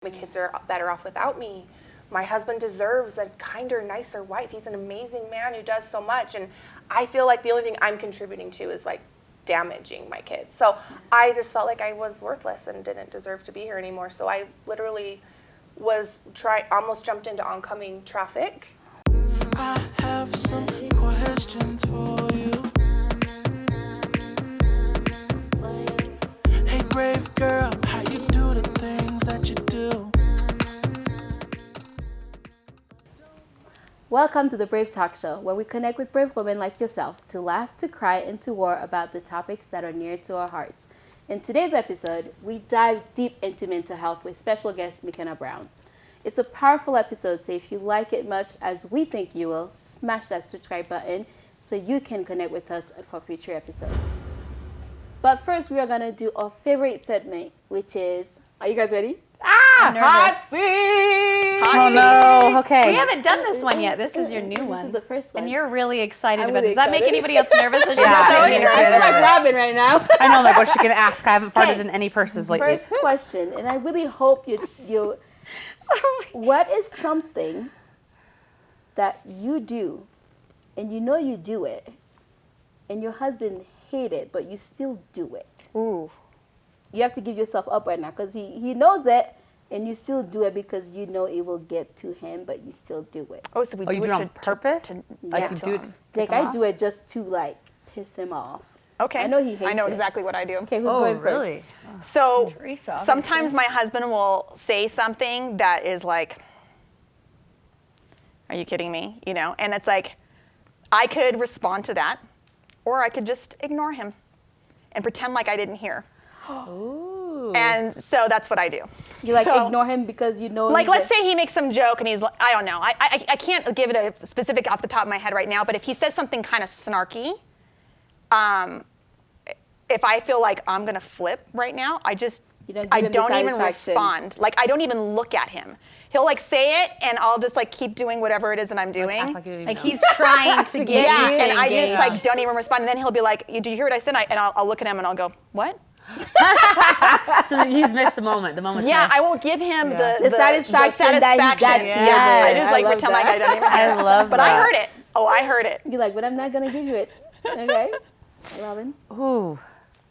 My kids are better off without me. My husband deserves a kinder, nicer wife. He's an amazing man who does so much. And I feel like the only thing I'm contributing to is like damaging my kids. So I just felt like I was worthless and didn't deserve to be here anymore. So I literally almost jumped into oncoming traffic. I have some questions for you. Hey, brave girl, how you do the things that you do? Welcome to the Brave Talk Show, where we connect with brave women like yourself to laugh, to cry, and to war about the topics that are near to our hearts. In today's episode, we dive deep into mental health with special guest McKenna Brown. It's a powerful episode, so if you like it much as we think you will, smash that subscribe button so you can connect with us for future episodes. But first, we are going to do our favorite segment, which is, are you guys ready? Hot seat! Oh no, okay. We haven't done this one yet. This is your new one. This is the first one. And you're really excited I'm about really it. Does that make excited. anybody else nervous? She's Yeah, so it makes me excited. I'm like Robin right now. I know, like, what's she gonna ask? I haven't farted Okay. in any purses lately. First question, and I really hope you what is something that you do, and you know you do it, and your husband hate it, but you still do it? Ooh. You have to give yourself up right now, because he knows it, and you still do it because you know it will get to him, but you still do it. Oh, so we Oh, you do it on purpose? Like Yeah. you do it? Like I do it just to like piss him off. Okay. I know he hates I know it. exactly what I do. Okay, who's Oh, going first? really? So Teresa, sometimes my husband will say something that is like, are you kidding me? You know, and it's like, I could respond to that, or I could just ignore him and pretend like I didn't hear. Ooh. And so that's what I do. You like So, ignore him because you know. Like, he's let's say he makes some joke and he's like, I don't know. I can't give it a specific off the top of my head right now, but if he says something kind of snarky, if I feel like I'm gonna flip right now, I You don't give I him the don't even satisfaction. respond. Like, I don't even look at him. He'll like say it, and I'll just like keep doing whatever it is that I'm doing. Act like you didn't Like know. he's trying to get Yeah, you to and I engage. just like don't even respond. And then he'll be like, "Did you hear what I said?" And I'll look at him and I'll go, "What?" So that he's missed the moment. The moment's Yeah, missed. I won't give him Yeah. The satisfaction that he got satisfaction. to Yeah, give I it. just I like love pretend like that. I don't even hear I it. love But that. I heard it. Oh, I heard it. You're like, but I'm not gonna give you it. Okay, Robin. Ooh.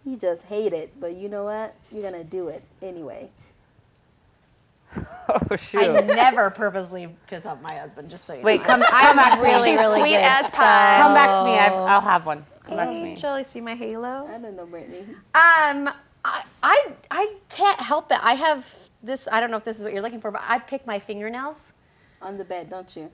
You just hate it, but you know what? You're gonna do it anyway. Oh, shoot. I never purposely piss off my husband, just so you Wait, know. come I'm back to me. really, She's really sweet good. as pie. Come back to me. I'll have one. Come back to me. Angel, you see my halo? I don't know, Brittany. I can't help it. I have this, I don't know if this is what you're looking for, but I pick my fingernails. On the bed, don't you?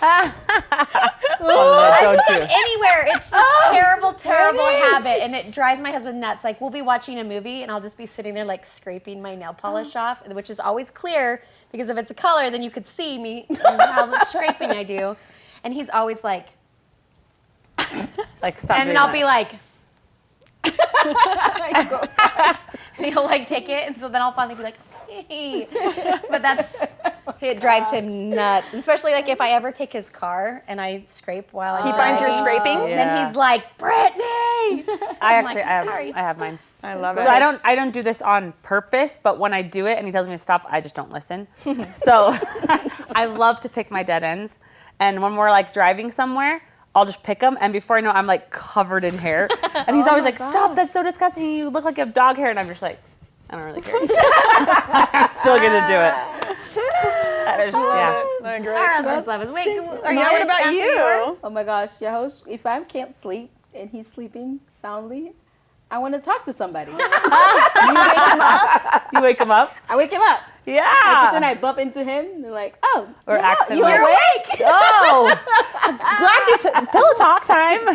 Oh, don't you? Anywhere. It's a terrible, terrible habit, and it drives my husband nuts. Like, we'll be watching a movie, and I'll just be sitting there, like, scraping my nail polish off, which is always clear, because if it's a color, then you could see me and how much scraping I do. And he's always like, Like, stop and doing then I'll that. be like, and he'll, like, take it, and so then I'll finally be like, hey. But it drives him nuts, especially, like, if I ever take his car and I scrape while I'm He finds your driving. scrapings. Yeah. Then he's like, Brittany! I like, actually, sorry. I have mine. I love it. So I don't do this on purpose, but when I do it and he tells me to stop, I just don't listen. So I love to pick my dead ends. And when we're like driving somewhere, I'll just pick them. And before I know, I'm like covered in hair. And he's always like, stop, that's so disgusting. You look like you have dog hair. And I'm just like, I don't really care. I'm still gonna do it. Yeah. Our husbands love us. Wait, are you Mom, what about answering you? yours? Oh my gosh, your host, if I can't sleep and he's sleeping soundly, I want to talk to somebody. You wake him up? I wake him up. I Yeah. pretend I bump into him. And they're like, oh, Or you're accidentally. awake? Oh, glad you pillow talk time.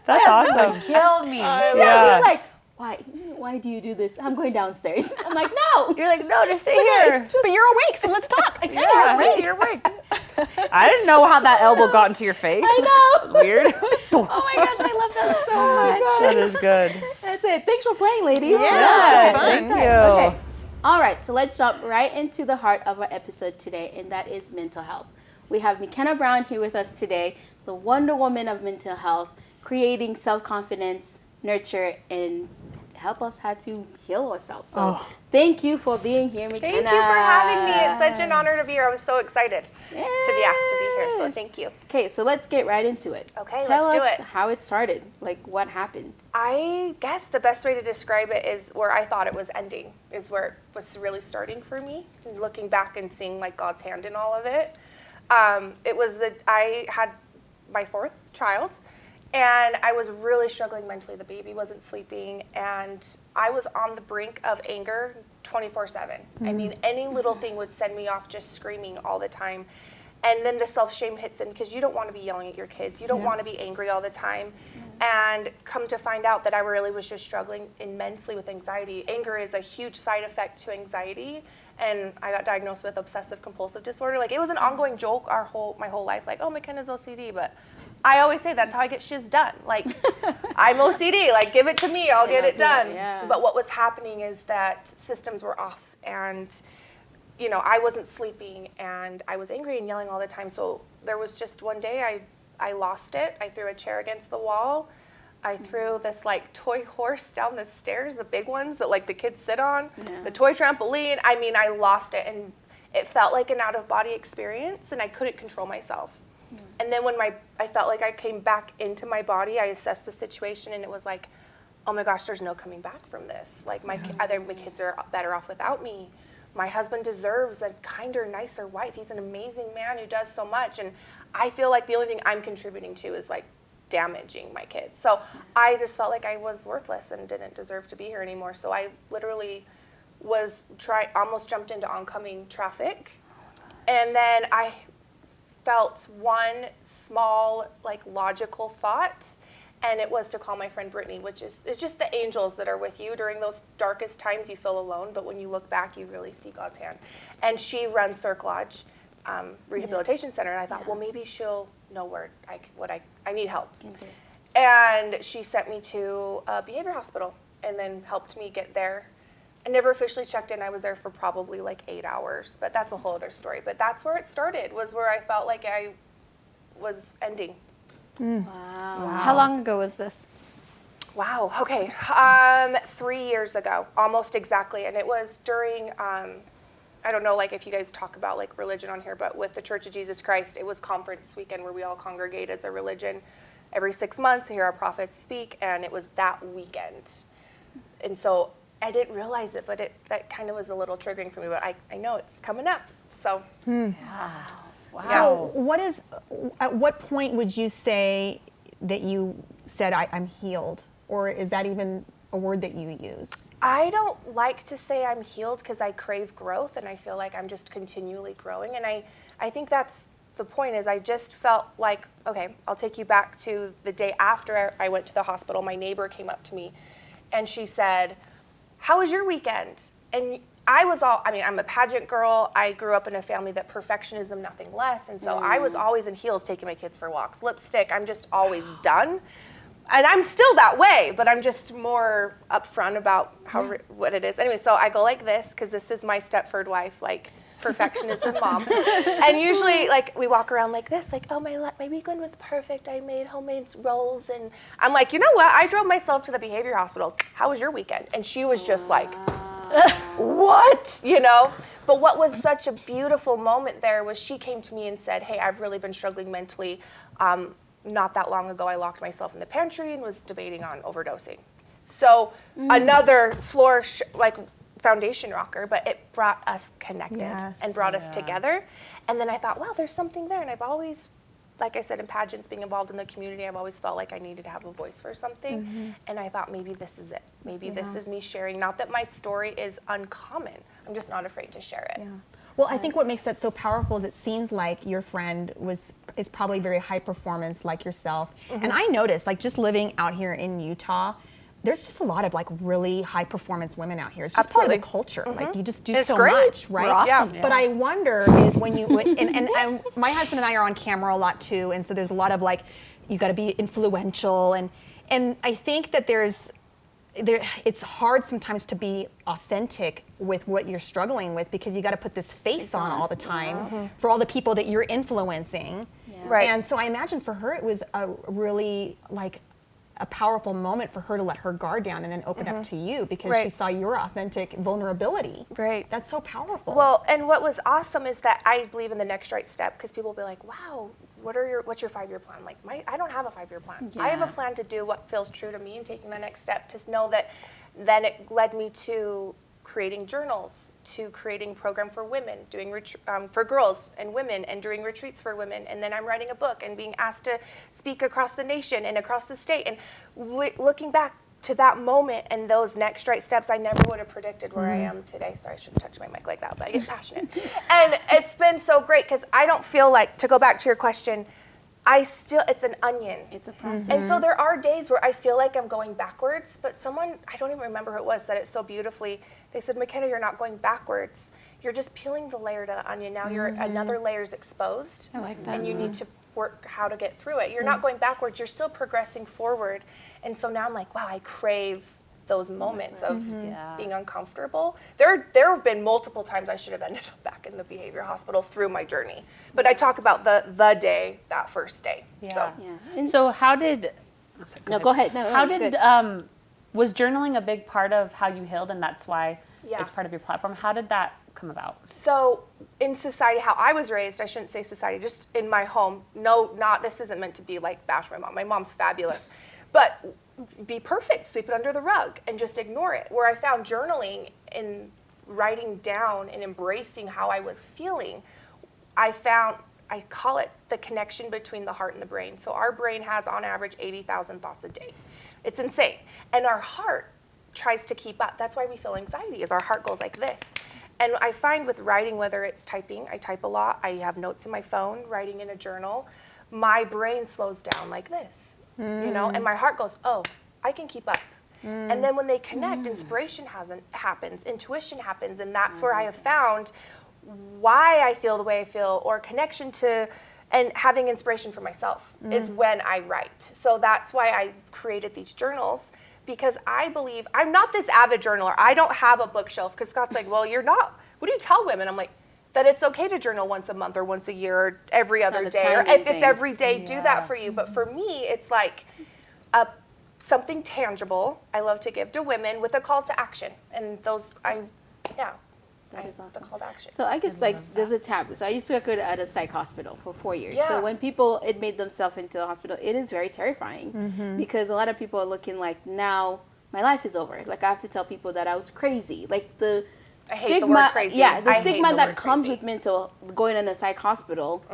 That's awesome. Kill me. Yeah. He's like, why do you do this? I'm going downstairs. I'm like, no. You're like, no, just stay here. But you're awake, so let's talk. Yeah, hey, you're awake. I didn't know how that elbow got into your face. I know. That's weird. Oh my gosh, I love that so much. That is good. That's it. Thanks for playing, ladies. Yeah, it's fun. Thank you. Okay. All right, so let's jump right into the heart of our episode today, and that is mental health. We have McKenna Brown here with us today, the Wonder Woman of mental health, creating self-confidence, nurture, and help us how to heal ourselves. So thank you for being here, McKenna. Thank you for having me. It's such an honor to be here. I was so excited to be asked to be here, so thank you. Okay, so let's get right into it. Okay, Tell let's do us it. how it started, like what happened. I guess the best way to describe it is where I thought it was ending, is where it was really starting for me. And looking back and seeing like God's hand in all of it. It was that I had my fourth child, and I was really struggling mentally. The baby wasn't sleeping, and I was on the brink of anger 24/7. I mean, any little thing would send me off just screaming all the time. And then the self-shame hits in because you don't want to be yelling at your kids. You don't want to be angry all the time. And come to find out that I really was just struggling immensely with anxiety. Anger is a huge side effect to anxiety. And I got diagnosed with obsessive compulsive disorder. Like, it was an ongoing joke my whole life. Like, oh, McKenna's OCD. But I always say that's how I get shiz done. Like, I'm OCD. Like, give it to me. I'll get it done. Yeah. But what was happening is that systems were off. And you know, I wasn't sleeping, and I was angry and yelling all the time. So there was just one day I lost it. I threw a chair against the wall. I threw this like toy horse down the stairs, the big ones that like the kids sit on, the toy trampoline. I mean, I lost it, and it felt like an out-of-body experience, and I couldn't control myself. And then when I felt like I came back into my body, I assessed the situation, and it was like, oh my gosh, there's no coming back from this. Like my kids are better off without me. My husband deserves a kinder, nicer wife. He's an amazing man who does so much. And I feel like the only thing I'm contributing to is like damaging my kids. So I just felt like I was worthless and didn't deserve to be here anymore. So I literally almost jumped into oncoming traffic. And then I felt one small, like logical thought. And it was to call my friend Brittany, it's just the angels that are with you during those darkest times. You feel alone, but when you look back, you really see God's hand. And she runs Cirque Lodge Rehabilitation Center, and I thought, well, maybe she'll know where I need help. And she sent me to a behavior hospital, and then helped me get there. I never officially checked in. I was there for probably like 8 hours, but that's a whole other story. But that's where it started, was where I felt like I was ending. Wow. How long ago was this? Wow. Okay. 3 years ago, almost exactly. And it was during, I don't know, like if you guys talk about like religion on here, but with the Church of Jesus Christ, it was conference weekend where we all congregate as a religion every 6 months to hear our prophets speak. And it was that weekend. And so I didn't realize it, but that kind of was a little triggering for me. But I know it's coming up. So. So at what point would you say that you said, I'm healed? Or is that even a word that you use? I don't like to say I'm healed because I crave growth, and I feel like I'm just continually growing. And I think that's the point, is I just felt like, okay, I'll take you back to the day after I went to the hospital. My neighbor came up to me and she said, how was your weekend? And I'm a pageant girl. I grew up in a family that perfectionism, nothing less. And so I was always in heels taking my kids for walks, lipstick. I'm just always done. And I'm still that way, but I'm just more upfront about what it is. Anyway, so I go like this, because this is my Stepford wife, like perfectionism mom. And usually, like, we walk around like this, like, oh, my weekend was perfect. I made homemade rolls. And I'm like, you know what? I drove myself to the behavior hospital. How was your weekend? And she was just like, what? You know? But what was such a beautiful moment there was she came to me and said, hey, I've really been struggling mentally. Not that long ago, I locked myself in the pantry and was debating on overdosing. So another foundation rocker, but it brought us connected and brought us together. And then I thought, wow, there's something there. And I've always, like I said, in pageants, being involved in the community, I've always felt like I needed to have a voice for something. And I thought, maybe this is it. Maybe this is me sharing. Not that my story is uncommon. I'm just not afraid to share it. Yeah. Well, I think what makes that so powerful is it seems like your friend is probably very high performance like yourself. And I noticed, like, just living out here in Utah, there's just a lot of like really high performance women out here. It's just part of the culture. Like, you just do so much, right? We're awesome. Yeah. But I wonder is when you and my husband and I are on camera a lot too, and so there's a lot of like, you got to be influential, and I think that it's hard sometimes to be authentic with what you're struggling with, because you got to put this face on all the time for all the people that you're influencing. Right. And so I imagine for her it was a really like a powerful moment for her to let her guard down and then open up to you because she Right. saw your authentic vulnerability. Right. That's so powerful. Well, and what was awesome is that I believe in the next right step, because people will be like, wow, what's your 5-year plan? Like, I don't have a 5-year plan. I have a Yeah. plan to do what feels true to me and taking the next step, to know that then it led me to creating journals, to creating a program for women, doing for girls and women, and doing retreats for women. And then I'm writing a book and being asked to speak across the nation and across the state. And looking back to that moment and those next right steps, I never would have predicted where I am today. Sorry, I shouldn't touch my mic like that, but I get passionate. And it's been so great, because I don't feel like, to go back to your question, it's an onion. It's a process. And so there are days where I feel like I'm going backwards, but someone, I don't even remember who it was, said it so beautifully. They said, McKenna, you're not going backwards. You're just peeling the layer to the onion. Now another layer's exposed. I like that. And you need to work how to get through it. You're not going backwards, you're still progressing forward. And so now I'm like, wow, I crave those moments of Yeah. being uncomfortable. There have been multiple times I should have ended up back in the behavior hospital through my journey. But I talk about the day, that first day. Yeah. So Yeah. And So how did? no, go ahead. No, How no, did good. was journaling a big part of how you healed, and that's why Yeah. it's part of your platform? How did that come about? So in society, how I was raised, I shouldn't say society, just in my home, this isn't meant to be like bash my mom. My mom's fabulous. But be perfect, sweep it under the rug and just ignore it. Where I found journaling and writing down and embracing how I was feeling, I call it the connection between the heart and the brain. So our brain has on average 80,000 thoughts a day. It's insane. And our heart tries to keep up. That's why we feel anxiety, is our heart goes like this. And I find with writing, whether it's typing, I type a lot, I have notes in my phone, writing in a journal, my brain slows down like this, and my heart goes, oh, I can keep up. And then when they connect, inspiration happens, intuition happens, and that's where I have found why I feel the way I feel, or connection to, and having inspiration for myself is when I write. So that's why I created these journals, because I believe, I'm not this avid journaler. I don't have a bookshelf, because Scott's like, well, you're not, what do you tell women? I'm like, that it's okay to journal once a month or once a year or every other not a day, or timing if it's thing. every day, do that for you. But for me, it's like something tangible I love to give to women with a call to action. And That is awesome. the call to action. So I guess there's a taboo. So I used to work at a psych hospital for 4 years. Yeah. So when people admit themselves into a hospital, it is very terrifying because a lot of people are looking like, now my life is over. Like I have to tell people that I was crazy. Like the I hate stigma, the word crazy. yeah, the I hate stigma the that word comes crazy. with going in a psych hospital.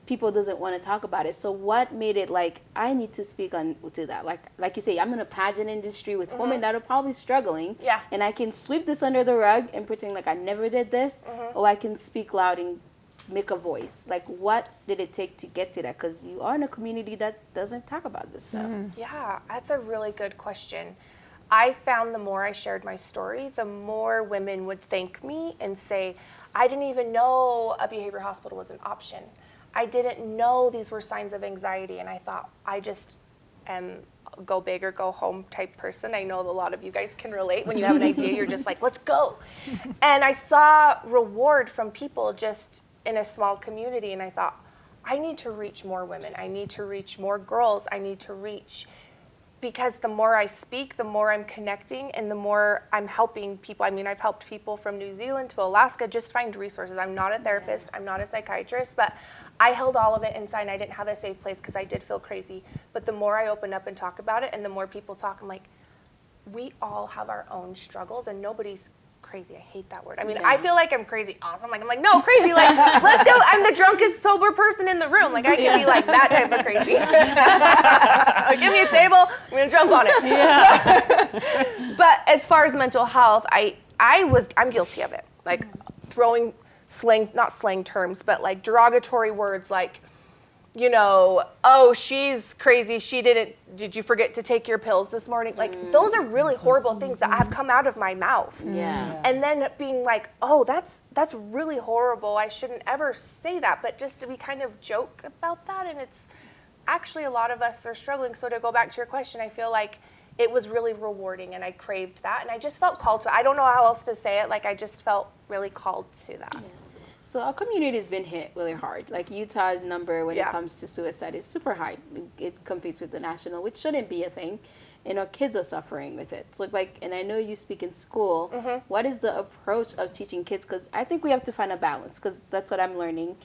People doesn't want to talk about it. So what made it like I need to speak on to that? Like you say, I'm in a pageant industry with women that are probably struggling. Yeah. And I can sweep this under the rug and pretend like I never did this, or I can speak loud and make a voice. Like what did it take to get to that? Because you are in a community that doesn't talk about this stuff. Yeah, that's a really good question. I found the more I shared my story, the more women would thank me and say, I didn't even know a behavior hospital was an option. I didn't know these were signs of anxiety. And I thought, I just am go big or go home type person. I know a lot of you guys can relate. When you have an idea, you're just like, let's go. And I saw reward from people just in a small community. And I thought, I need to reach more women. I need to reach more girls. I need to reach, because the more I speak, the more I'm connecting and the more I'm helping people. I mean, I've helped people from New Zealand to Alaska just find resources. I'm not a therapist, I'm not a psychiatrist, but I held all of it inside and I didn't have a safe place because I did feel crazy. But the more I open up and talk about it and the more people talk, I'm like, we all have our own struggles and nobody's crazy. I hate that word. I mean, I feel like I'm crazy awesome. Like, I'm like, no, crazy. Like, let's go. I'm the drunkest sober person in the room. Like, I can be like that type of crazy. Like, give me a table. I'm going to jump on it. Yeah. But as far as mental health, I'm guilty of it. Like throwing not slang terms, but like derogatory words like, oh, she's crazy. Did you forget to take your pills this morning? Like, those are really horrible things that have come out of my mouth. Yeah. And then being like, oh, that's really horrible. I shouldn't ever say that. But just to be kind of joke about that. And it's actually a lot of us are struggling. So to go back to your question, I feel like it was really rewarding and I craved that. And I just felt called to it. I don't know how else to say it. Like, I just felt really called to that. So our community has been hit really hard. Like Utah's number when it Yeah. comes to suicide is super high. It competes with the national, which shouldn't be a thing. And our kids are suffering with it. So like, and I know you speak in school. What is the approach of teaching kids? Because I think we have to find a balance, because that's what I'm learning.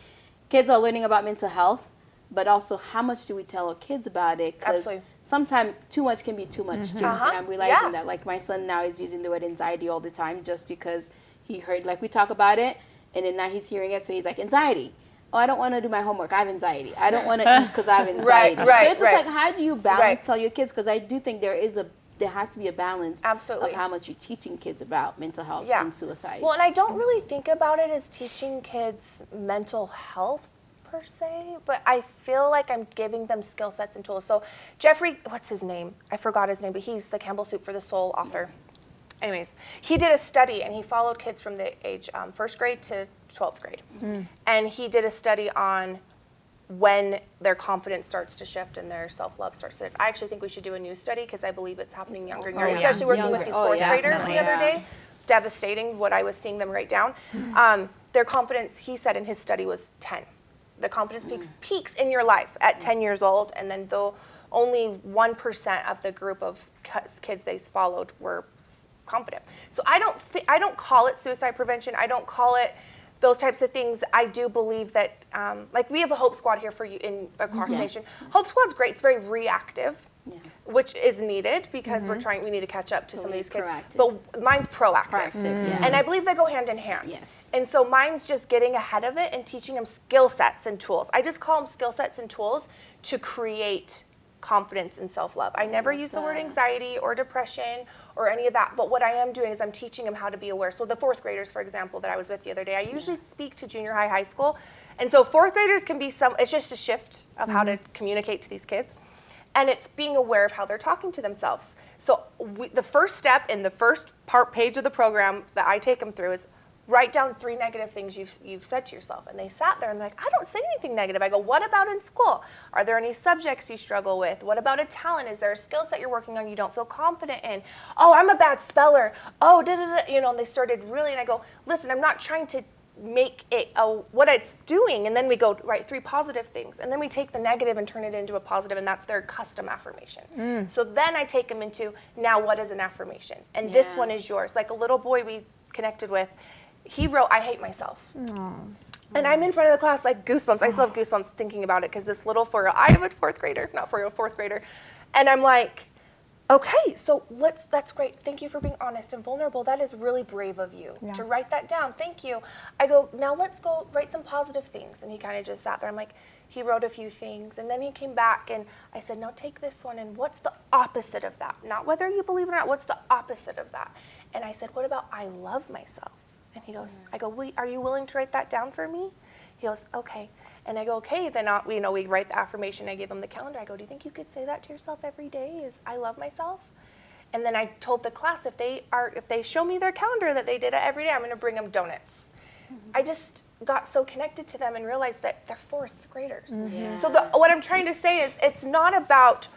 Kids are learning about mental health, but also how much do we tell our kids about it? Because Absolutely. sometimes too much can be too much too. Uh-huh. And I'm realizing Yeah. that, like, my son now is using the word anxiety all the time just because he heard, like, we talk about it, and then now he's hearing it, so he's like, anxiety. Oh, I don't want to do my homework. I have anxiety. I don't want to eat because I have anxiety. right, So it's just right. like, how do you balance Right. tell your kids? Because I do think there has to be a balance Absolutely. of how much you're teaching kids about mental health Yeah. and suicide. Well, and I don't really think about it as teaching kids mental health per se, but I feel like I'm giving them skill sets and tools. So Jeffrey, what's his name? I forgot his name, but he's the Campbell Soup for the Soul author. Anyways, he did a study, and he followed kids from the age 1st grade to 12th grade. And he did a study on when their confidence starts to shift and their self-love starts to shift. I actually think we should do a new study, because I believe it's happening younger and younger, yeah. especially working with Younger. these Oh, 4th yeah, graders the definitely. other day. Devastating what I was seeing them write down. Their confidence, he said in his study, was 10. The confidence peaks in your life at 10 years old, and then though only 1% of the group of kids they followed were confident. So I don't call it suicide prevention. I don't call it those types of things. I do believe that, like, we have a Hope Squad here for you across the nation. Hope Squad's great. It's very reactive, which is needed because we need to catch up to some of these kids. Proactive. But mine's proactive. Yeah. And I believe they go hand in hand. Yes. And so mine's just getting ahead of it and teaching them skill sets and tools. I just call them skill sets and tools to create confidence and self-love. I never use the word anxiety or depression or any of that, but what I am doing is I'm teaching them how to be aware. So the 4th graders, for example, that I was with the other day, I usually speak to junior high, high school. And so 4th graders can be it's just a shift of how to communicate to these kids. And it's being aware of how they're talking to themselves. So the first step in the first page of the program that I take them through is write down 3 negative things you've said to yourself. And they sat there and they're like, I don't say anything negative. I go, what about in school? Are there any subjects you struggle with? What about a talent? Is there a skill set you're working on you don't feel confident in? Oh, I'm a bad speller. Oh, and they started really, and I go, listen, I'm not trying to make it what it's doing. And then we go write 3 positive things. And then we take the negative and turn it into a positive, and that's their custom affirmation. So then I take them into, now what is an affirmation? And this one is yours. Like a little boy we connected with, he wrote, I hate myself. And I'm in front of the class, like goosebumps. I still have goosebumps thinking about it, because this little 4-year-old, I have a 4th grader, not 4-year-old, 4th grader. And I'm like, okay, so that's great. Thank you for being honest and vulnerable. That is really brave of you to write that down. Thank you. I go, now let's go write some positive things. And he kind of just sat there. I'm like, he wrote a few things. And then he came back and I said, now take this one. And what's the opposite of that? Not whether you believe it or not, what's the opposite of that? And I said, what about I love myself? And he goes, I go, are you willing to write that down for me? He goes, okay. And I go, okay, then we write the affirmation. I give him the calendar. I go, do you think you could say that to yourself every day? Is I love myself? And then I told the class, if they show me their calendar that they did it every day, I'm going to bring them donuts. I just got so connected to them and realized that they're 4th graders. So what I'm trying to say is, it's not about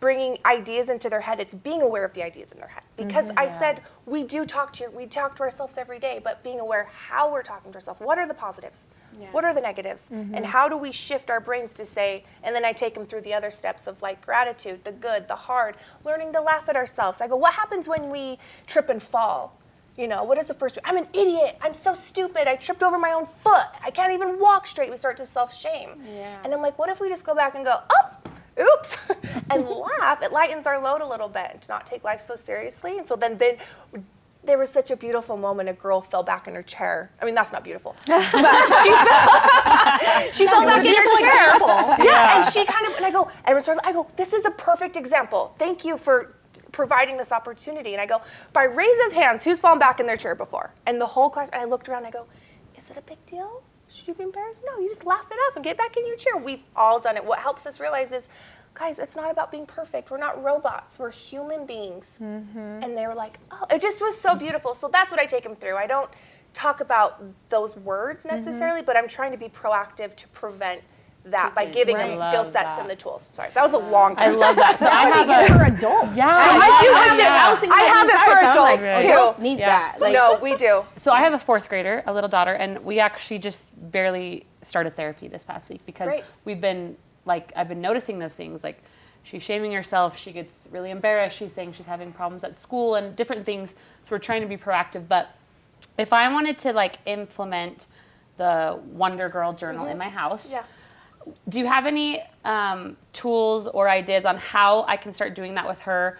bringing ideas into their head. It's being aware of the ideas in their head. Because I said we talk to ourselves every day, but being aware how we're talking to ourselves. What are the positives? What are the negatives? And how do we shift our brains to say, and then I take them through the other steps of like gratitude, the good, the hard, learning to laugh at ourselves. I go, what happens when we trip and fall? What is the first? I'm an idiot. I'm so stupid. I tripped over my own foot. I can't even walk straight. We start to self-shame. And I'm like, what if we just go back and go, oh, oops, and laugh? It lightens our load a little bit to not take life so seriously. And so then there was such a beautiful moment. A girl fell back in her chair. I mean, that's not beautiful. But she fell back in her chair. And she and I go, this is a perfect example. Thank you for providing this opportunity. And I go, by raise of hands, who's fallen back in their chair before? And the whole class, and I looked around and I go, is it a big deal? Should you be embarrassed? No, you just laugh it off and get back in your chair. We've all done it. What helps us realize is, guys, it's not about being perfect. We're not robots. We're human beings. And they were like, oh, it just was so beautiful. So that's what I take them through. I don't talk about those words necessarily, but I'm trying to be proactive to prevent that by giving them Right. skill Love sets that. and the tools. Sorry, that was a long I time. love that. So I have Good a for adults. Yeah, I do have it. I was thinking I that have the it entire for time, adults, like, too. adults need Yeah. that. Like, No, we do. So I have a 4th grader, a little daughter, and we actually just barely started therapy this past week because Great. we've been I've been noticing those things, like she's shaming herself, she gets really embarrassed, she's saying she's having problems at school and different things. So we're trying to be proactive. But if I wanted to implement the Wonder Girl journal in my house, Yeah. do you have any tools or ideas on how I can start doing that with her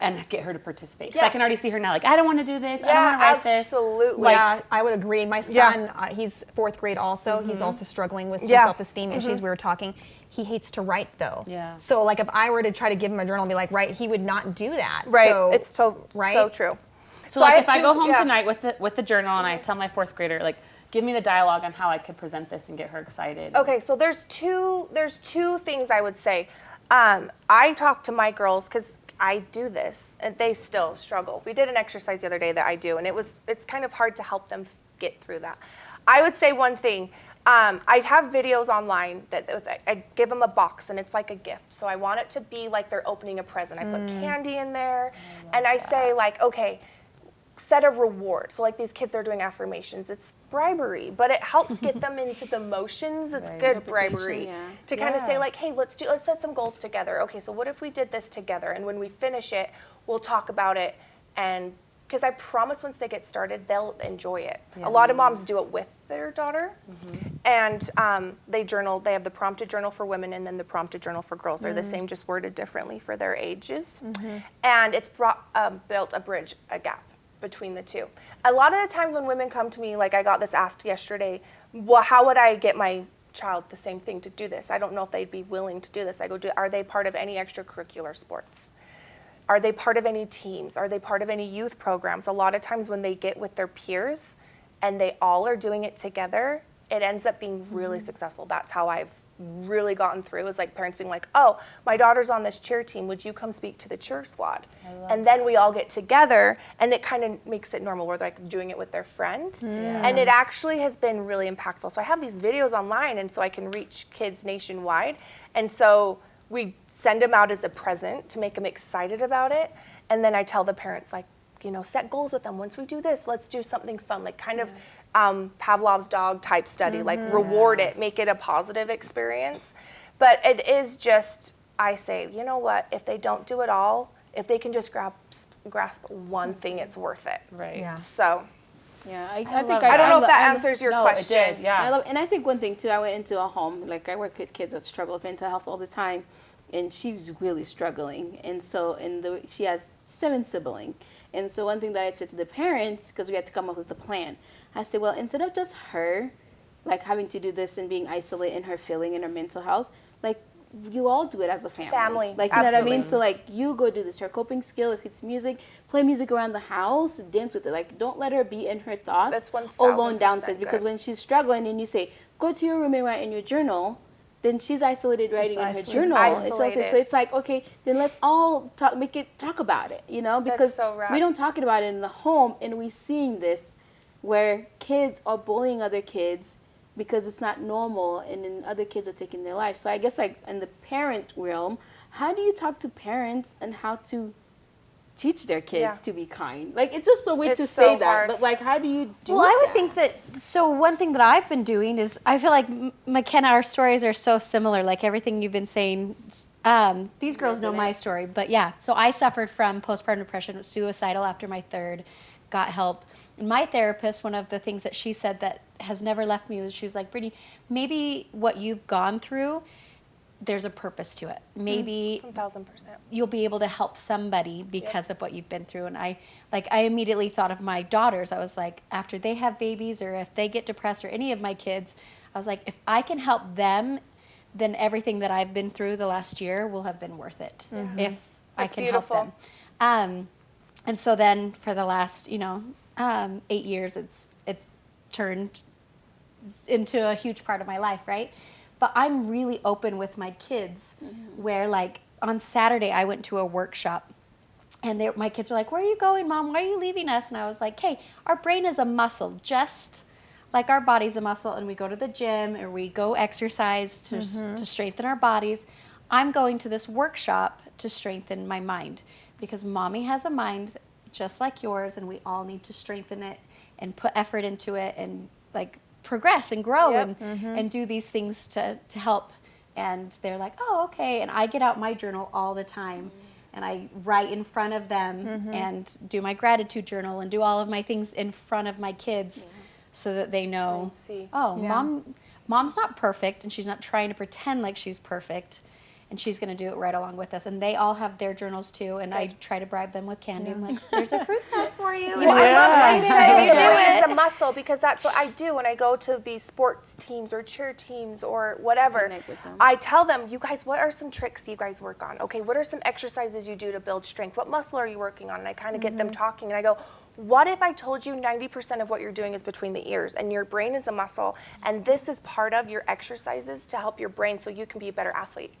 and get her to participate? 'Cause I Yeah. can already see her now, I don't want to do this, I don't want to write this. Absolutely. Yeah, I would agree. My son, he's 4th grade also. He's also struggling with some self-esteem issues. We were talking. He hates to write though. Yeah. So if I were to try to give him a journal and be like, write, he would not do that. Right. So, It's so right? true. So have if I two- go home yeah. tonight with the journal and I tell my 4th grader, give me the dialogue on how I could present this and get her excited. Okay, so there's two things I would say. I talk to my girls because I do this, and they still struggle. We did an exercise the other day that I do, and it's kind of hard to help them get through that. I would say one thing. I have videos online that I give them a box, and it's like a gift. So I want it to be like they're opening a present. I put candy in there, and I say okay, set a reward. So these kids, they're doing affirmations. It's bribery, but it helps get them into the motions. It's good bribery to kind of say hey, let's set some goals together. Okay, so what if we did this together? And when we finish it, we'll talk about it. And because I promise once they get started, they'll enjoy it. A lot of moms do it with their daughter, and they journal. They have the prompted journal for women and then the prompted journal for girls. They're the same, just worded differently for their ages. And it's built a gap between the two. A lot of the times when women come to me, I got this asked yesterday, well, how would I get my child the same thing to do this? I don't know if they'd be willing to do this. I go, are they part of any extracurricular sports? Are they part of any teams? Are they part of any youth programs? A lot of times when they get with their peers and they all are doing it together, it ends up being really successful. That's how I've really gotten through, is parents being oh, my daughter's on this cheer team, would you come speak to the cheer squad? And then we all get together, and it kind of makes it normal where they're doing it with their friend. And it actually has been really impactful. So I have these videos online, and so I can reach kids nationwide. And so we send them out as a present to make them excited about it. And then I tell the parents set goals with them. Once we do this, let's do something fun, Pavlov's dog type study, reward it, make it a positive experience. But it is just, I say, you know what, if they don't do it all, if they can just grasp one thing, it's worth it. Right. Yeah. So Yeah, I love think that. I don't know if that I- answers your No, question. it did, yeah. and I think one thing too, I went into a home, I work with kids that struggle with mental health all the time, and she's really struggling. And so, she has 7 siblings. And so one thing that I said to the parents, because we had to come up with a plan, I said, well, instead of just her, having to do this and being isolated in her feeling and her mental health, you all do it as a family. Family, You know what I mean? absolutely. So you go do this. Her coping skill, if it's music, play music around the house, dance with it. Don't let her be in her thoughts. That's 1000% alone downstairs. Because good. when she's struggling and you say, go to your room and write in your journal, then she's isolated writing in her journal. isolated. So it's okay, then let's all talk about it, because so right. we don't talk about it in the home, and we seeing this where kids are bullying other kids because it's not normal, and then other kids are taking their life. So I guess in the parent realm, how do you talk to parents and how to teach their kids to be kind? It's just so weird It's to so say that, hard. but how do you do Well, I would that? think that, so one thing that I've been doing is, I feel like McKenna, our stories are so similar, everything you've been saying. These girls know my story, but yeah. So I suffered from postpartum depression, was suicidal after my 3rd, got help. And my therapist, one of the things that she said that has never left me was, she was like, Brittany, maybe what you've gone through, there's a purpose to it. Maybe 1000%. you'll be able to help somebody because of what you've been through. And I immediately thought of my daughters. I was like, after they have babies or if they get depressed or any of my kids, I was like, if I can help them, then everything that I've been through the last year will have been worth it. If I That's can beautiful. help them. And so then for the last, 8 years, it's turned into a huge part of my life, right? But I'm really open with my kids, where on Saturday I went to a workshop, and my kids were like, "Where are you going, Mom? Why are you leaving us?" And I was like, "Hey, our brain is a muscle. Just like our body's a muscle and we go to the gym or we go exercise to strengthen our bodies, I'm going to this workshop to strengthen my mind, because mommy has a mind just like yours, and we all need to strengthen it and put effort into it and like progress and grow and do these things to help. And they're like, oh, okay. And I get out my journal all the time and I write in front of them and do my gratitude journal and do all of my things in front of my kids so that they know, oh, mom's not perfect and she's not trying to pretend like she's perfect. And she's going to do it right along with us. And they all have their journals too. And I try to bribe them with candy. I'm like, there's a fruit salad for you. Well, I love how you say You do it it. as a muscle, because that's what I do when I go to these sports teams or cheer teams or whatever. Connect with them. I tell them, you guys, what are some tricks you guys work on? Okay, what are some exercises you do to build strength? What muscle are you working on? And I kind of get them talking, and I go, what if I told you 90% of what you're doing is between the ears, and your brain is a muscle, and this is part of your exercises to help your brain so you can be a better athlete?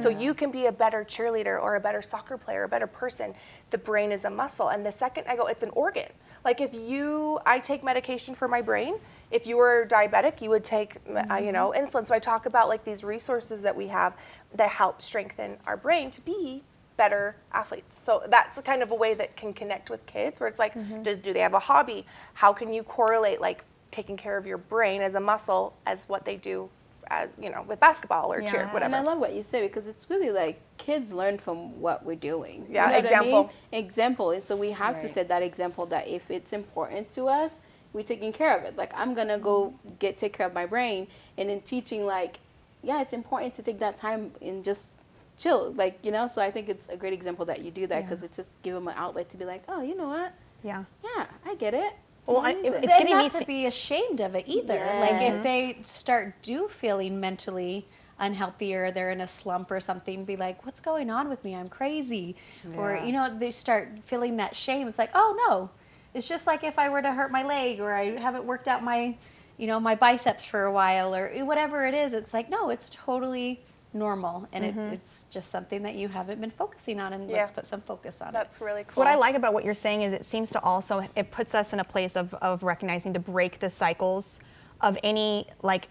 So you can be a better cheerleader or a better soccer player, a better person. The brain is a muscle. And the second I go, it's an organ. Like I take medication for my brain. If you were diabetic, you would take, insulin. So I talk about like these resources that we have that help strengthen our brain to be better athletes. So that's the kind of a way that can connect with kids, where it's like, do they have a hobby? How can you correlate like taking care of your brain as a muscle as what they do as with basketball or cheer, whatever. And I love what you say, because it's really like kids learn from what we're doing. Yeah, you know example. What I mean? Example. And so we have to set that example that if it's important to us, we're taking care of it. Like I'm gonna go take care of my brain, and in teaching, like, yeah, it's important to take that time and just chill, like, So I think it's a great example that you do that, because it's just give them an outlet to be like, oh, you know what? Yeah. Yeah, I get it. Well, It's it's And getting me not to be ashamed of it either. Like if they start feeling mentally unhealthy or they're in a slump or something, be like, what's going on with me? I'm crazy. Or, they start feeling that shame. It's like, oh no, it's just like if I were to hurt my leg or I haven't worked out my, my biceps for a while or whatever it is. It's like, no, it's totally normal, and it's just something that you haven't been focusing on, and let's put some focus on it. That's really cool. What I like about what you're saying is it seems to also, it puts us in a place of recognizing to break the cycles of any, like,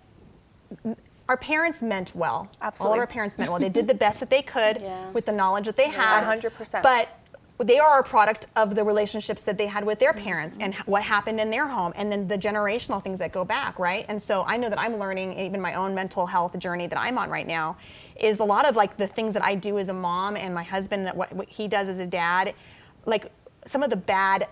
our parents meant well. Absolutely. All of our parents meant well. They did the best that they could with the knowledge that they had. 100%. But they are a product of the relationships that they had with their parents and what happened in their home, and then the generational things that go back, right? And so I know that I'm learning, even my own mental health journey that I'm on right now, is a lot of like the things that I do as a mom and my husband, that what he does as a dad, like some of the bad,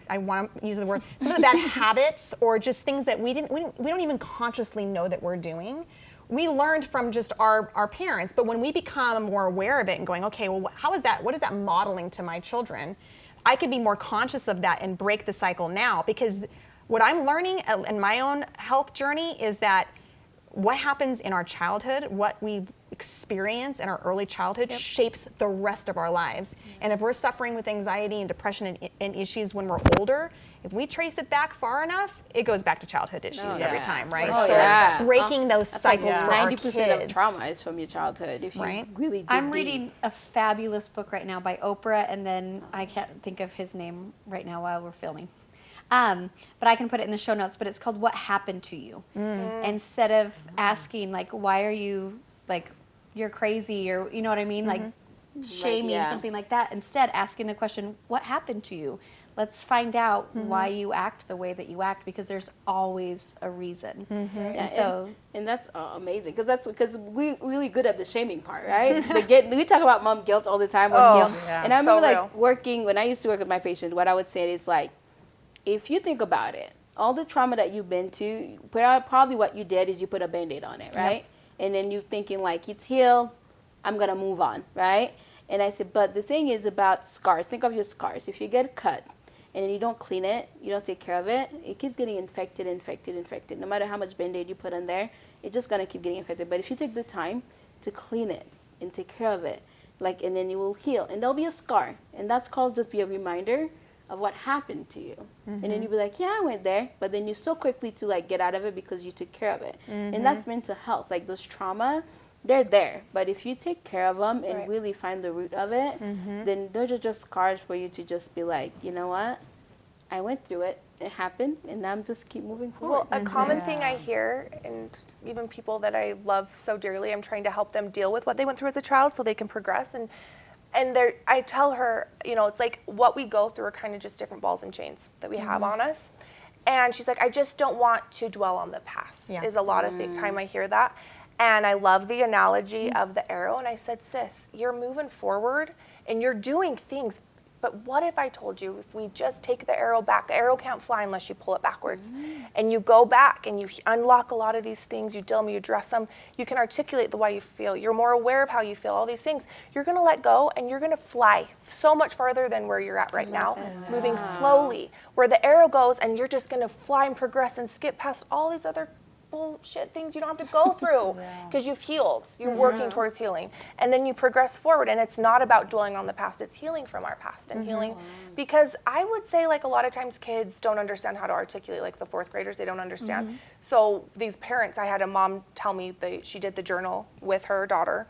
I want to use the word, some of the bad habits or just things that we don't even consciously know that we're doing. We learned from just our parents, but when we become more aware of it and going, okay, well, what is that modeling to my children? I could be more conscious of that and break the cycle now, because what I'm learning in my own health journey is that what happens in our childhood, what we experience in our early childhood shapes the rest of our lives. And if we're suffering with anxiety and depression and issues when we're older, if we trace it back far enough, it goes back to childhood issues every time, right? So breaking those cycles for our kids. 90% of trauma is from your childhood. If you really dig I'm deep. reading a fabulous book right now by Oprah, and then I can't think of his name right now while we're filming. But I can put it in the show notes, but it's called What Happened to You? Instead of asking, like, why are you, like, you're crazy, or, you know what I mean? Like, shaming, something like that. Instead, asking the question, what happened to you? Let's find out why you act the way that you act, because there's always a reason. And so, and that's amazing, because we're really good at the shaming part, right? We talk about mom guilt all the time. Guilt. Yeah. And I remember real. working, when I used to work with my patients, what I would say is like, if you think about it, all the trauma that you've been to, probably what you did is you put a Band-Aid on it, right? And then you're thinking like, it's healed, I'm gonna move on, right? And I said, but the thing is about scars. Think of your scars. If you get cut and then you don't clean it, you don't take care of it, it keeps getting infected. No matter how much Band-Aid you put on there, it's just gonna keep getting infected. But if you take the time to clean it and take care of it, and then you will heal, and there'll be a scar, and that's called just be a reminder of what happened to you. And then you'll be like, yeah, I went there, but then you're so quickly to like get out of it because you took care of it. And that's mental health. Like those trauma, they're there, but if you take care of them and really find the root of it, then those are just scars for you to just be like, you know what, I went through it, it happened, and I'm just keep moving forward. Well, a common thing I hear, and even people that I love so dearly, I'm trying to help them deal with what they went through as a child so they can progress. And I tell her, it's like what we go through are kind of just different balls and chains that we have on us. And she's like, I just don't want to dwell on the past, is a lot of the time I hear that. And I love the analogy of the arrow. And I said, sis, you're moving forward and you're doing things. But what if I told you, if we just take the arrow back, the arrow can't fly unless you pull it backwards. And you go back and you unlock a lot of these things, you deal them, you address them, you can articulate the way you feel, you're more aware of how you feel, all these things. You're gonna let go and you're gonna fly so much farther than where you're at right now, moving slowly. Where the arrow goes and you're just gonna fly and progress and skip past all these other bullshit things you don't have to go through because you've healed. You're working towards healing. And then you progress forward. And it's not about dwelling on the past. It's healing from our past and healing. Because I would say like a lot of times kids don't understand how to articulate, like the fourth graders, they don't understand. So these parents, I had a mom tell me that she did the journal with her daughter.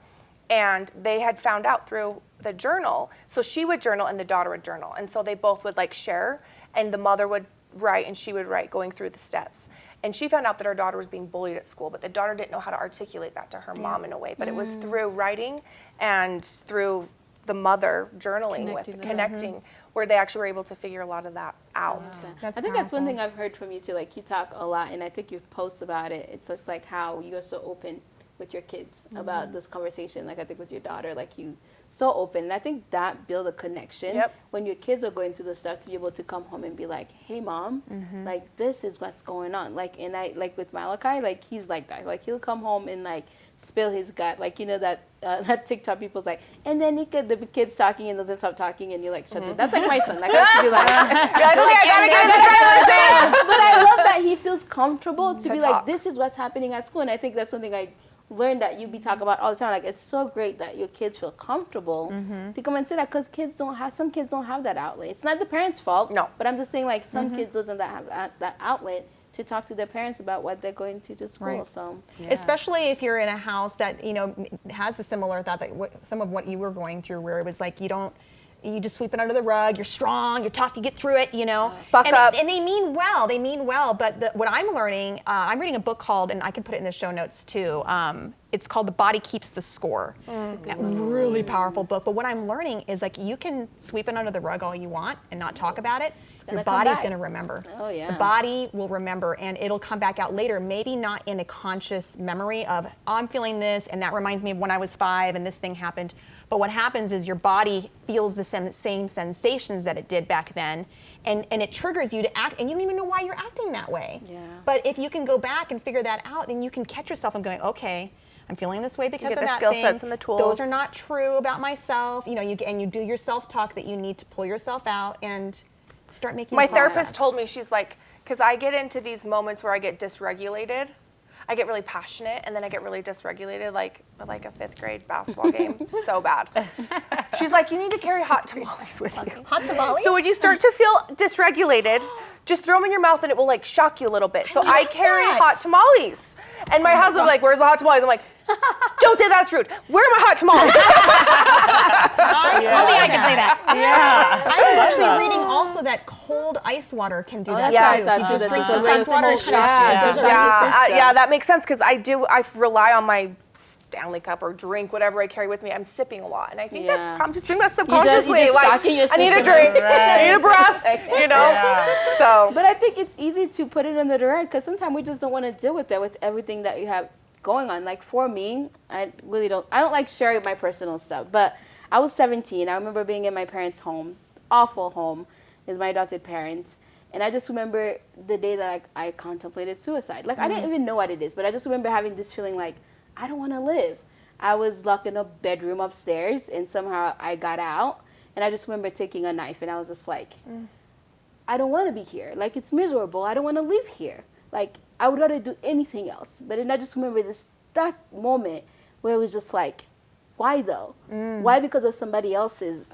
And they had found out through the journal. So she would journal and the daughter would journal. And so they both would like share. And the mother would write and she would write going through the steps. And she found out that her daughter was being bullied at school, but the daughter didn't know how to articulate that to her mom in a way. But it was through writing and through the mother journaling connecting, where they actually were able to figure a lot of that out. I think that's one thing I've heard from you too. Like you talk a lot, and I think you post about it. It's just like how you're so open with your kids about this conversation. Like I think with your daughter, like you so open. And I think that build a connection when your kids are going through the stuff to be able to come home and be like, hey mom, like this is what's going on. Like, and I, like with Malachi, like he's like that. Like he'll come home and like spill his gut. Like, that TikTok people's like, and then the kid's talking and doesn't stop talking and you like shut it. That's like my son. Like I have to be like, You're like, okay, I gotta get but I love that he feels comfortable to be talk. like, this is what's happening at school. And I think that's something I learned that you be talking about all the time. Like it's so great that your kids feel comfortable to come and say that, because some kids don't have that outlet. It's not the parents' fault. No. But I'm just saying like some kids doesn't have that outlet to talk to their parents about what they're going to school. Right. So especially if you're in a house that has a similar thought, that some of what you were going through, where it was like you just sweep it under the rug. You're strong. You're tough. You get through it. Buck up. And they mean well. They mean well. But what I'm learning, I'm reading a book called, and I can put it in the show notes too. It's called The Body Keeps the Score. It's a really powerful book. But what I'm learning is like you can sweep it under the rug all you want and not talk about it. Your body's going to remember. Oh, yeah. The body will remember, and it'll come back out later, maybe not in a conscious memory of, oh, I'm feeling this, and that reminds me of when I was 5 and this thing happened. But what happens is your body feels the same sensations that it did back then, and it triggers you to act, and you don't even know why you're acting that way. Yeah. But if you can go back and figure that out, then you can catch yourself and going, okay, I'm feeling this way because get of the that skill thing. sets and the tools. Those are not true about myself. And you do your self-talk that you need to pull yourself out and start making My progress. therapist told me, she's like, because I get into these moments where I get dysregulated. I get really passionate and then I get really dysregulated, like a 5th grade basketball game, so bad. She's like, you need to carry hot tamales with you. Hot tamales? So when you start to feel dysregulated, just throw them in your mouth and it will like shock you a little bit. So I carry hot tamales. And my husband was like, where's the hot tamales? I'm like, don't say that's rude. Where are my hot tamales? Only I can say that. Yeah. I'm actually reading also that cold ice water can do that yeah, too. that You too. just That's drink a this way ice to water and hold shock it. yourself. Yeah, that makes sense because I rely on my Stanley cup or drink, whatever I carry with me. I'm sipping a lot, and I think that's, I'm just doing that subconsciously. just Like, shocking your I need a system. drink, I need a breath, So. But I think it's easy to put it under the rug because sometimes we just don't want to deal with that, with everything that you have going on. Like for me, I don't like sharing my personal stuff, but I was 17. I remember being in my parents' home, awful home, is my adopted parents. And I just remember the day that I contemplated suicide. Like I didn't even know what it is, but I just remember having this feeling like, I don't want to live. I was locked in a bedroom upstairs and somehow I got out. And I just remember taking a knife and I was just like, I don't want to be here. Like it's miserable. I don't want to live here. Like I would rather do anything else. But then I just remember that moment where it was just like, why though? Why because of somebody else's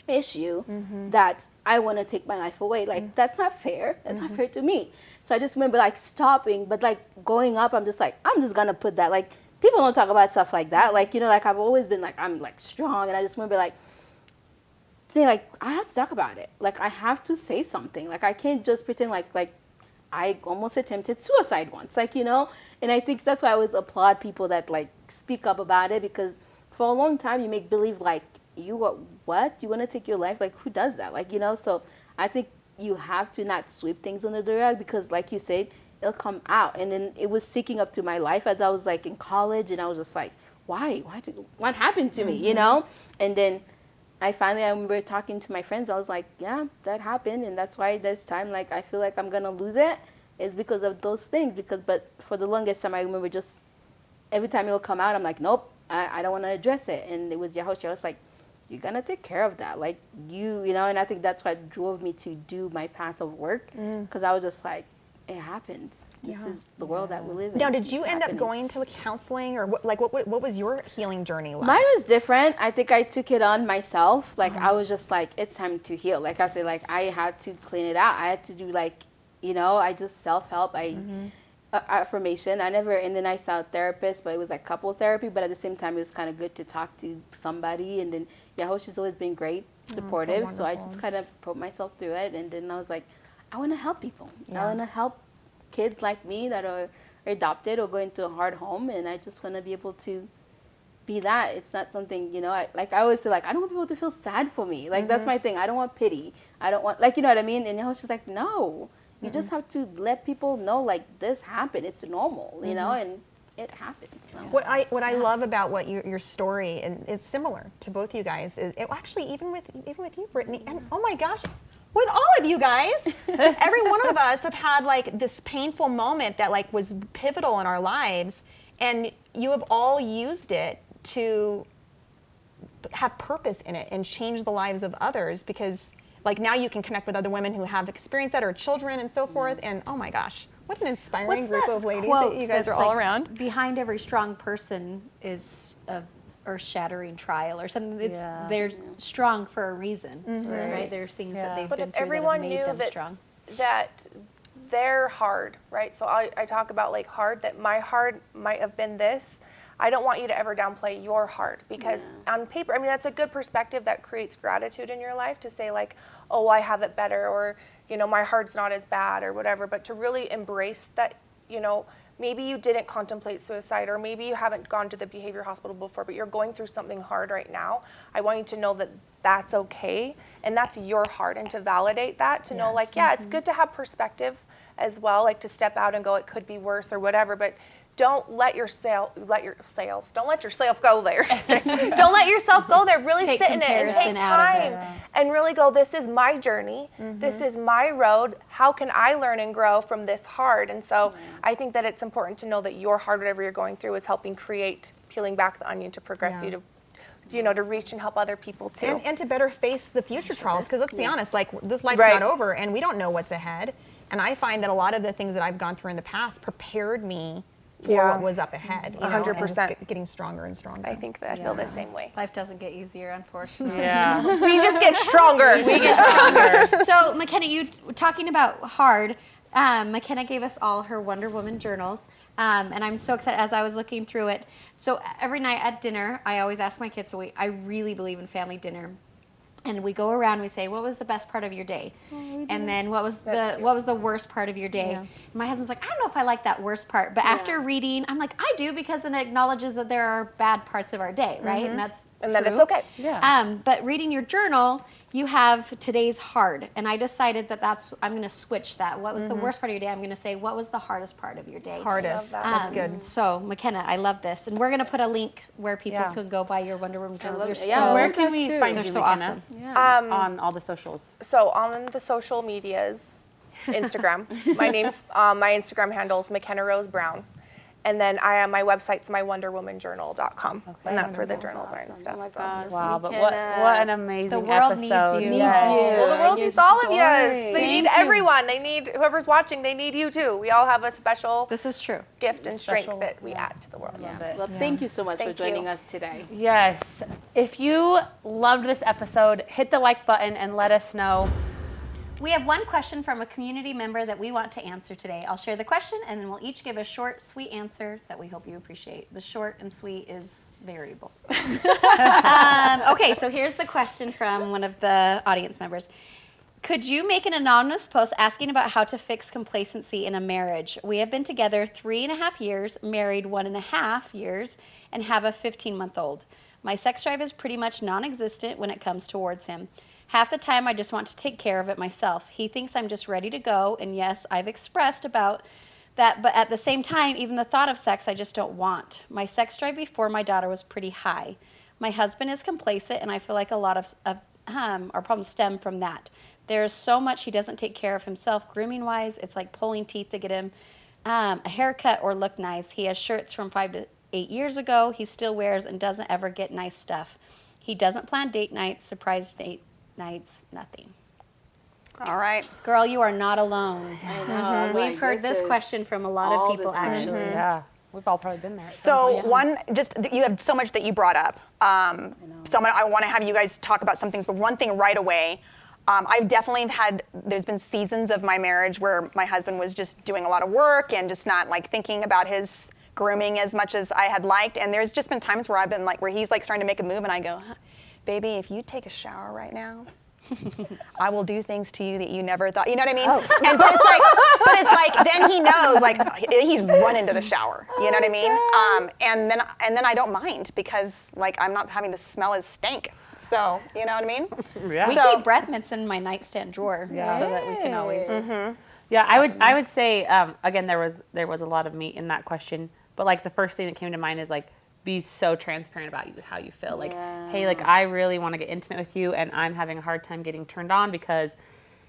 issue that I want to take my life away? Like that's not fair. That's not fair to me. So I just remember like stopping, but like going up, I'm just like, I'm just gonna put that. Like people don't talk about stuff like that. Like, like I've always been like, I'm like strong. And I just remember like saying, like, I have to talk about it. Like, I have to say something. Like, I can't just pretend like I almost attempted suicide once, like, you know? And I think that's why I always applaud people that, like, speak up about it, because for a long time you make believe, like, you what? You want to take your life? Like, who does that? Like, you know? So I think you have to not sweep things under the rug, because, like you said, it'll come out. And then it was seeking up to my life as I was, like, in college, and I was just like, what happened to me, you know? And then I remember talking to my friends. I was like, yeah, that happened, and that's why this time, like, I feel like I'm gonna lose it. It's because of those things. But for the longest time, I remember just every time it would come out, I'm like, nope, I don't want to address it. And it was Yahoshi. I was like, you're gonna take care of that, like, you know. And I think that's what drove me to do my path of work, because I was just like, it happens. This is the world that we live in. Now, did you It's end up happening. going to counseling, or what was your healing journey like? Mine was different. I think I took it on myself. Like, I was just like, it's time to heal. Like I said, like, I had to clean it out. I had to do, like, you know, I just self-help. Affirmation. And then I saw a therapist, but it was like couple therapy. But at the same time, it was kind of good to talk to somebody. And then Yahoshi's always been great, supportive. So I just kind of put myself through it. And then I was like, I want to help people. I want to help kids like me that are adopted or going to a hard home. And I just want to be able to be that. It's not something, you know, I always say, like, I don't want people to feel sad for me. Like, that's my thing. I don't want pity. I don't want, like, you know what I mean? And Yahoshi's like, no. You just have to let people know, like, this happened. It's normal, you know, and it happens. So. What I love about what your story, and it's similar to both you guys, is it actually even with you, Brittany, and oh my gosh, with all of you guys, every one of us have had, like, this painful moment that, like, was pivotal in our lives, and you have all used it to have purpose in it and change the lives of others, because, like, now you can connect with other women who have experienced that, or children and so forth. And oh my gosh, what an inspiring group of ladies that you guys are all around. Behind every strong person is a earth-shattering trial or something. They're strong for a reason, right? There are things that they've But been if through everyone that have made knew them that, strong. that they're hard, right? So I talk about, like, hard, that my hard might have been this. I don't want you to ever downplay your heart, because on paper, I mean, that's a good perspective that creates gratitude in your life, to say, like, oh, I have it better, or, you know, my heart's not as bad, or whatever. But to really embrace that, you know, maybe you didn't contemplate suicide, or maybe you haven't gone to the behavior hospital before, but you're going through something hard right now. I want you to know that that's okay, and that's your heart, and to validate that, to know, like, yeah, it's good to have perspective as well, like, to step out and go, it could be worse or whatever, but don't let yourself go there. Don't let yourself go there. Really Take sit in it and take comparison out of it. time and really go, this is my journey. This is my road. How can I learn and grow from this hard? And so I think that it's important to know that your heart, whatever you're going through, is helping create, peeling back the onion to progress you to, you know, to reach and help other people too. And to better face the future trials, because let's be honest, like, this life's Right. not over, and we don't know what's ahead. And I find that a lot of the things that I've gone through in the past prepared me for what was up ahead. You know, and just 100%. getting stronger and stronger. I think that I feel the same way. Life doesn't get easier, unfortunately. Yeah. We just get stronger. We get stronger. So, McKenna, you talking about hard. McKenna gave us all her Wonder Woman journals, and I'm so excited as I was looking through it. So every night at dinner, I always ask my kids. So I really believe in family dinner, and we go around. We say, "What was the best part of your day?" And then what was the worst part of your day? And my husband's like, "I don't know if I like that worst part," but after reading, I'm like, "I do," because it acknowledges that there are bad parts of our day, right? And that's And true. then it's okay. Yeah. But reading your journal, you have today's hard, and I decided that I'm going to switch that. What was the worst part of your day? I'm going to say, what was the hardest part of your day? Hardest. that. That's good. So, McKenna, I love this, and we're going to put a link where people can go buy your Wonder Woman journals. They're so Where can we find they're you, so McKenna? awesome. On all the socials. So on the social medias, Instagram, my Instagram handle is McKenna Rose Brown. And then my website's mywonderwomanjournal.com. And that's where the journals are and stuff. Oh my so. gosh. Wow, but what an amazing The world episode. needs you. Well, the world Your needs all of story. you. They need everyone. They need whoever's watching. They need you too. We all have a special This is true. gift and strength that we add to the world. Well, thank you so much Thank for joining you. us today. Yes. If you loved this episode, hit the like button and let us know We have one question from a community member that we want to answer today. I'll share the question, and then we'll each give a short, sweet answer that we hope you appreciate. The short and sweet is variable. Okay, so here's the question from one of the audience members. Could you make an anonymous post asking about how to fix complacency in a marriage? We have been together 3.5 years, married 1.5 years, and have a 15-month-old. My sex drive is pretty much non-existent when it comes towards him. Half the time I just want to take care of it myself. He thinks I'm just ready to go, and yes, I've expressed about that, but at the same time, even the thought of sex I just don't want. My sex drive before my daughter was pretty high. My husband is complacent, and I feel like a lot of our problems stem from that. There is so much he doesn't take care of himself grooming-wise. It's like pulling teeth to get him a haircut or look nice. He has shirts from 5 to 8 years ago he still wears and doesn't ever get nice stuff. He doesn't plan date nights, surprise date nights, nothing. All right. Girl, you are not alone. I know. We've heard this question from a lot of people, actually. Yeah, we've all probably been there. So you have so much that you brought up. I want to have you guys talk about some things, but one thing right away, I've definitely there's been seasons of my marriage where my husband was just doing a lot of work and just not like thinking about his grooming as much as I had liked. And there's just been times where I've been like, where he's like starting to make a move and I go, baby, if you take a shower right now, I will do things to you that you never thought. You know what I mean? Oh. But it's like then he knows, like he's running to the shower. You know what I mean? And then I don't mind because like I'm not having to smell his stank. So you know what I mean? Yeah. We keep breath mints in my nightstand drawer so that we can always. Yeah, I would say again there was a lot of meat in that question, but like the first thing that came to mind is like be so transparent about how you feel. Like, hey, like I really want to get intimate with you, and I'm having a hard time getting turned on because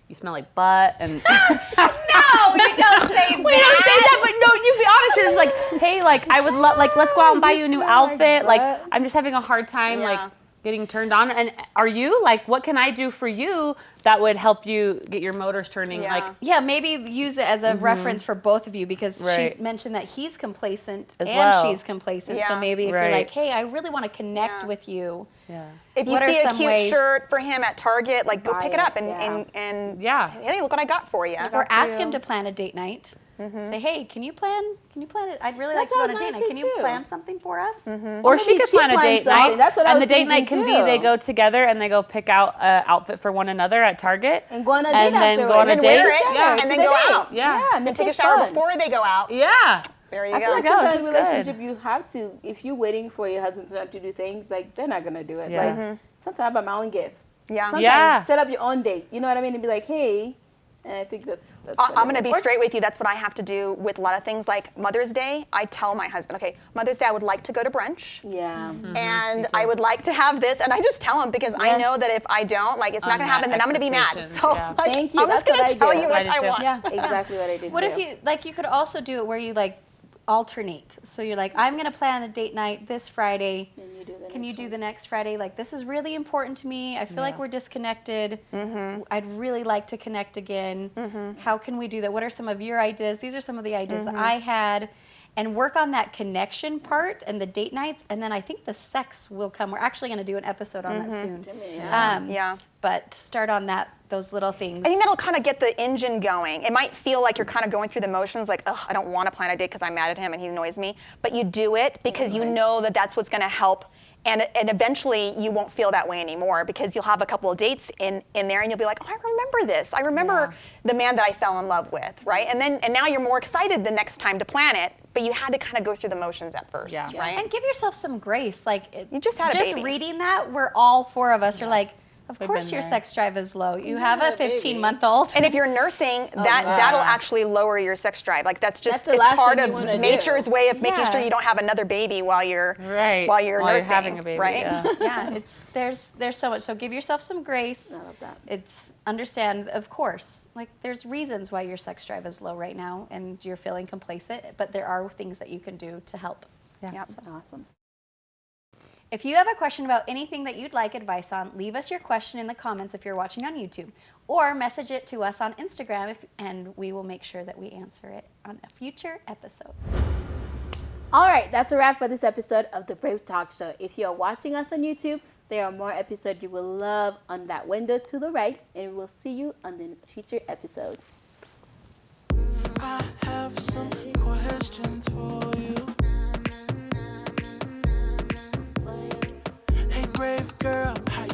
you smell like butt. And No, you don't say that. We don't say that, but no, you be honest. You're just like, hey, like I would love, like let's go out and buy you a new outfit. Like I'm just having a hard time, like getting turned on. And are you like, what can I do for you that would help you get your motors turning? Yeah, maybe use it as a reference for both of you because she's mentioned that he's complacent as and well. She's complacent. So maybe if you're like, hey, I really want to connect with you. Yeah. If you see a cute shirt for him at Target, like go pick it up and hey, look what I got for you. Or ask him to plan a date night. Say, hey, can you plan it? I'd really like to go on a date night. Can you plan something for us? Or she could plan a date night. That's what I was and the date night can thinking, be too. they go together and they go pick out an outfit for one another at Target. And go on a date and then afterwards. go on a And date. wear it, and then go out. Yeah. And take a shower before they go out. Yeah. There you I go. feel like go. sometimes That's in a relationship you have to, if you're waiting for your husband to do things, like they're not gonna do it. Yeah. Like sometimes I buy my own gift. Yeah. Sometimes set up your own date. You know what I mean? And be like, hey. And I think that's I'm going to be straight with you. That's what I have to do with a lot of things like Mother's Day. I tell my husband, okay, Mother's Day, I would like to go to brunch. Yeah. And I would like to have this. And I just tell him because I know that if I don't, like, it's not going to happen, then I'm going to be mad. So like, Thank you. I'm just going to tell you what I want. Yeah, exactly what I did. What if you could also do it where you like alternate. So you're like, I'm going to plan a date night this Friday. Can you do the next Friday? Like, this is really important to me. I feel like we're disconnected. I'd really like to connect again. How can we do that? What are some of your ideas? These are some of the ideas that I had. And work on that connection part and the date nights. And then I think the sex will come. We're actually going to do an episode on that soon. But start on those little things. I think that'll kind of get the engine going. It might feel like you're kind of going through the motions, like, ugh, I don't want to plan a date because I'm mad at him and he annoys me. But you do it because you know that that's what's going to help. And eventually you won't feel that way anymore because you'll have a couple of dates in there and you'll be like, oh, I remember this. I remember the man that I fell in love with, right? And now you're more excited the next time to plan it, but you had to kind of go through the motions at first, right? And give yourself some grace. Like, you just had a baby. Just reading that, we're all four of us are like, of course your sex drive is low. You have a 15-month-old. And if you're nursing, that'll actually lower your sex drive. Like it's part of nature's way of making sure you don't have another baby while you're nursing, having a baby, right? There's so much. So give yourself some grace. I love that. It's understand, of course, like there's reasons why your sex drive is low right now and you're feeling complacent, but there are things that you can do to help. Yeah, awesome. If you have a question about anything that you'd like advice on, leave us your question in the comments if you're watching on YouTube, or message it to us on Instagram, and we will make sure that we answer it on a future episode. All right, that's a wrap for this episode of The Brave Talk Show. If you're watching us on YouTube, There are more episodes you will love on that window to the right, and we'll see you on the future episode. I have some questions for you. Hey, brave girl, how